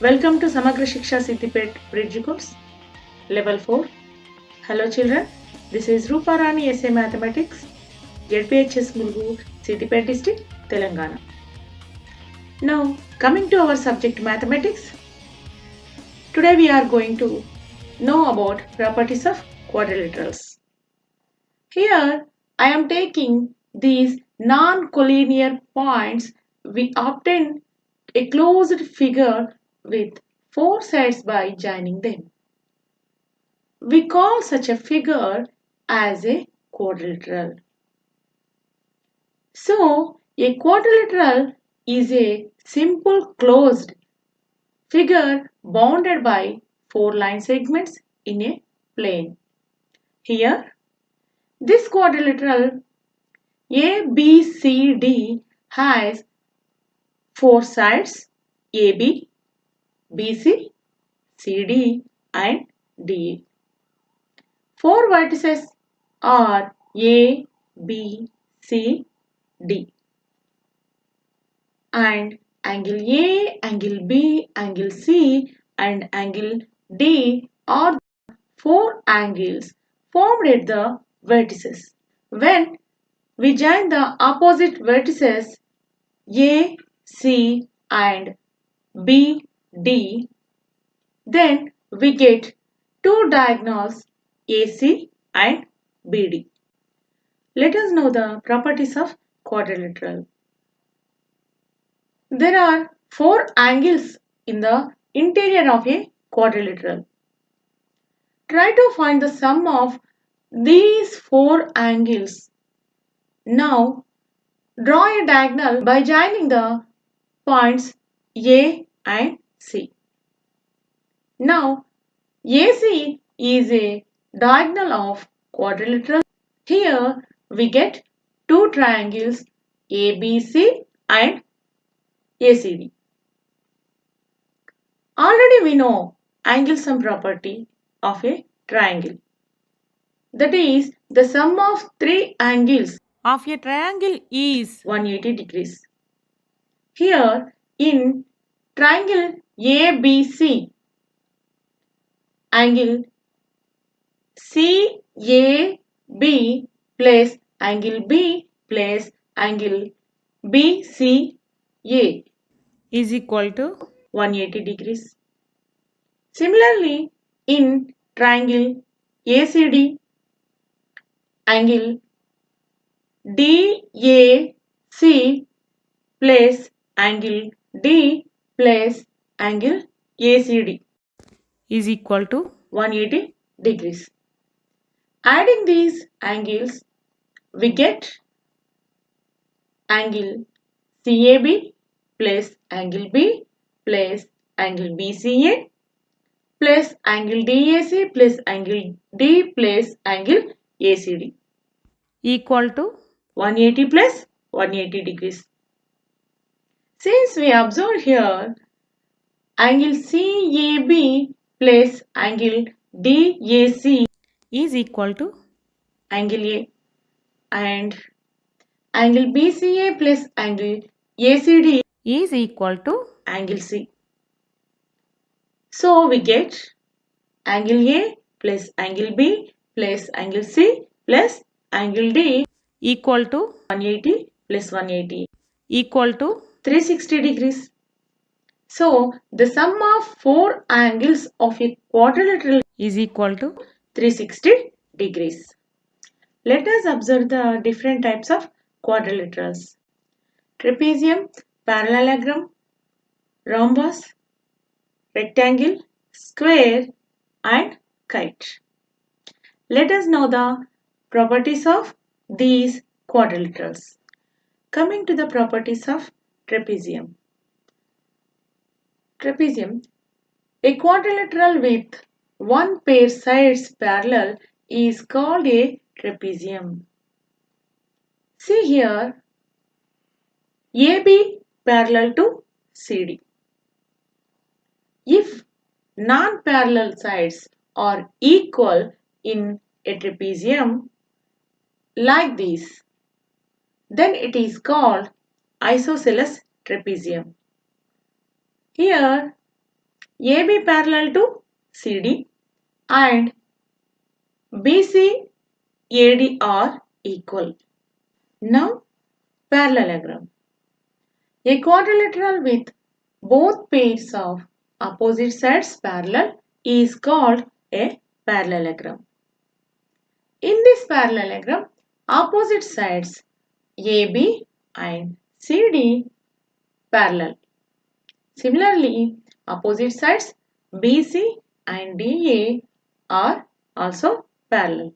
Welcome to Samagra Shiksha Siddipet Bridge Course, Level 4. Hello children, this is Rupa Rani SA Mathematics, ZPHS Mulugu, Siddipet District, Telangana. Now, coming to our subject Mathematics, today we are going to know about properties of quadrilaterals. Here, I am taking these non-collinear points. We obtain a closed figure with four sides by joining them. We call such a figure as a quadrilateral. So, a quadrilateral is a simple closed figure bounded by four line segments in a plane. Here, this quadrilateral ABCD has four sides AB, BC, CD and DE. Four vertices are A, B, C, D. And angle A, angle B, angle C and angle D are the four angles formed at the vertices. When we join the opposite vertices A, C and B, D, then we get two diagonals AC and BD. Let us know the properties of quadrilateral. There are four angles in the interior of a quadrilateral. Try to find the sum of these four angles. Now, draw a diagonal by joining the points A and C. Now, AC is a diagonal of quadrilateral. Here we get two triangles ABC and ACD. Already we know angle sum property of a triangle. That is, the sum of three angles of a triangle is 180 degrees. Here in triangle ABC, angle CAB plus angle B plus angle BCA is equal to 180 degrees. Similarly, in triangle ACD, angle DAC plus angle D plus angle ACD is equal to 180 degrees. Adding these angles, we get angle CAB plus angle B plus angle BCA plus angle DAC plus angle D plus angle ACD. equal to 180 plus 180 degrees. Since we observe here angle CAB plus angle DAC is equal to angle A and angle BCA plus angle ACD is equal to angle C. So we get angle A plus angle B plus angle C plus angle D equal to 180 plus 180 equal to 360 degrees. So the sum of four angles of a quadrilateral is equal to 360 degrees. Let us observe the different types of quadrilaterals. Trapezium, parallelogram, rhombus, rectangle, square and kite. Let us know the properties of these quadrilaterals. Coming to the properties of trapezium. Trapezium, a quadrilateral with one pair sides parallel is called a trapezium. See here, AB parallel to CD. If non-parallel sides are equal in a trapezium like this, then it is called isosceles trapezium. Here, AB parallel to CD and BC AD are equal. Now parallelogram. A quadrilateral with both pairs of opposite sides parallel is called a parallelogram. In this parallelogram, opposite sides AB and CD parallel. Similarly, opposite sides BC and DA are also parallel.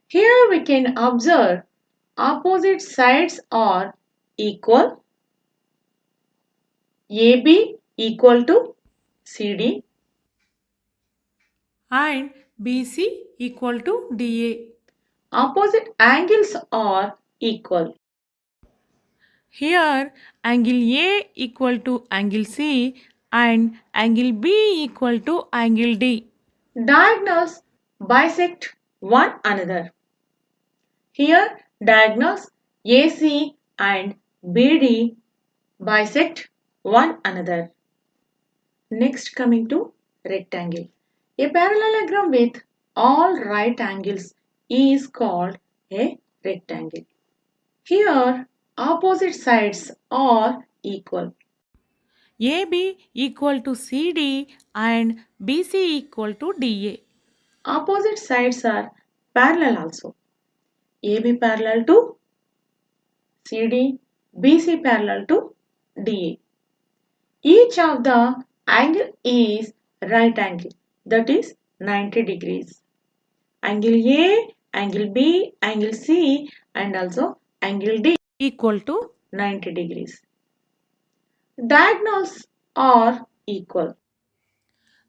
Here we can observe opposite sides are equal. AB equal to CD and BC equal to DA. opposite angles are equal. Here angle A equal to angle C and angle B equal to angle D. Diagonals bisect one another. Here diagonals AC and BD bisect one another. Next coming to rectangle. A parallelogram with all right angles is called a rectangle. Here opposite sides are equal. AB equal to CD and BC equal to DA. Opposite sides are parallel also. AB parallel to CD, BC parallel to DA. Each of the angle is right angle, that is 90 degrees. Angle A, angle B, angle C and also angle D Equal to 90 degrees. Diagonals are equal.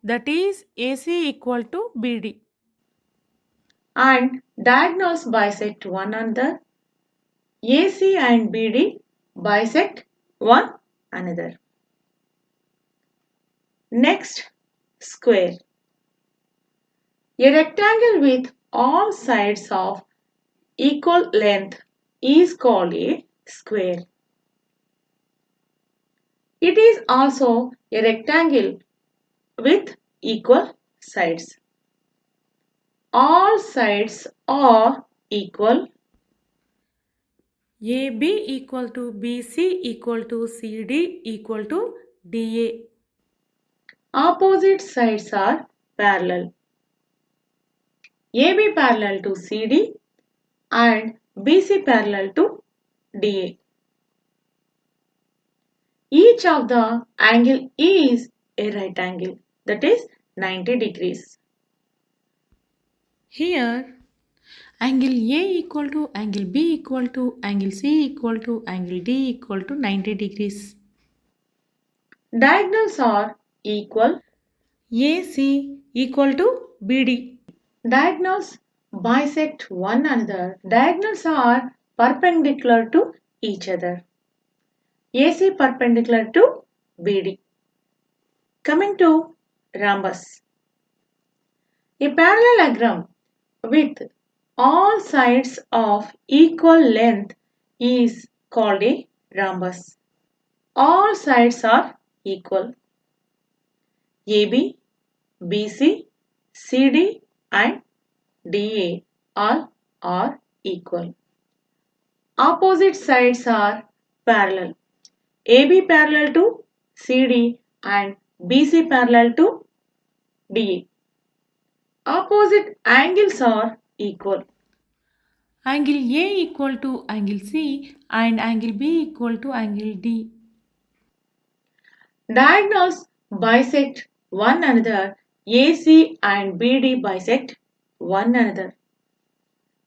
that is AC equal to BD. And diagonals bisect one another. AC and BD bisect one another. Next, square. A rectangle with all sides of equal length is called a square. It is also a rectangle with equal sides. All sides are equal. AB equal to BC equal to CD equal to DA. Opposite sides are parallel. AB parallel to CD and BC parallel to DA. Each of the angle is a right angle, that is 90 degrees. Here angle A equal to angle B equal to angle C equal to angle D equal to 90 degrees. Diagonals are equal. AC equal to BD. Diagonals bisect one another. Diagonals are perpendicular to each other. AC perpendicular to BD. Coming to rhombus. A parallelogram with all sides of equal length is called a rhombus. All sides are equal. AB, BC, CD and DA all are equal. Opposite sides are parallel. AB parallel to CD and BC parallel to DA. Opposite angles are equal. Angle A equal to angle C and angle B equal to angle D. Diagonals bisect one another. AC and BD bisect one another.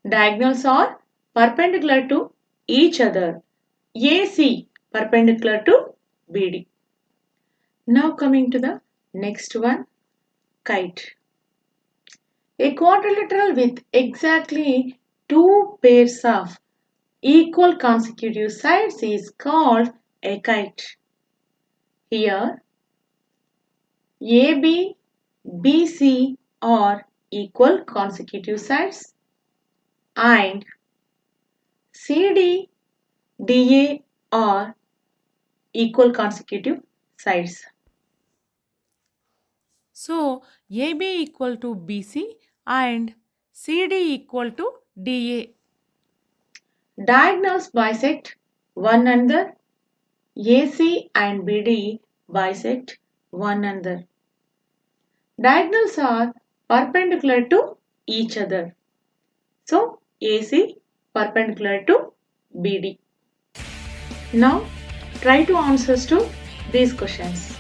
Diagonals are perpendicular to each other. AC perpendicular to BD. Now coming to the next one, kite. A quadrilateral with exactly two pairs of equal consecutive sides is called a kite. Here AB, BC are equal consecutive sides and CD, DA are equal consecutive sides. So AB equal to BC and CD equal to DA. Diagonals bisect one another. AC and BD bisect one another. Diagonals are perpendicular to each other. So AC perpendicular to BD. Now try to answers to these questions.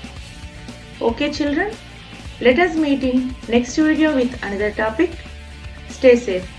Okay children, let us meet in next video with another topic. Stay safe.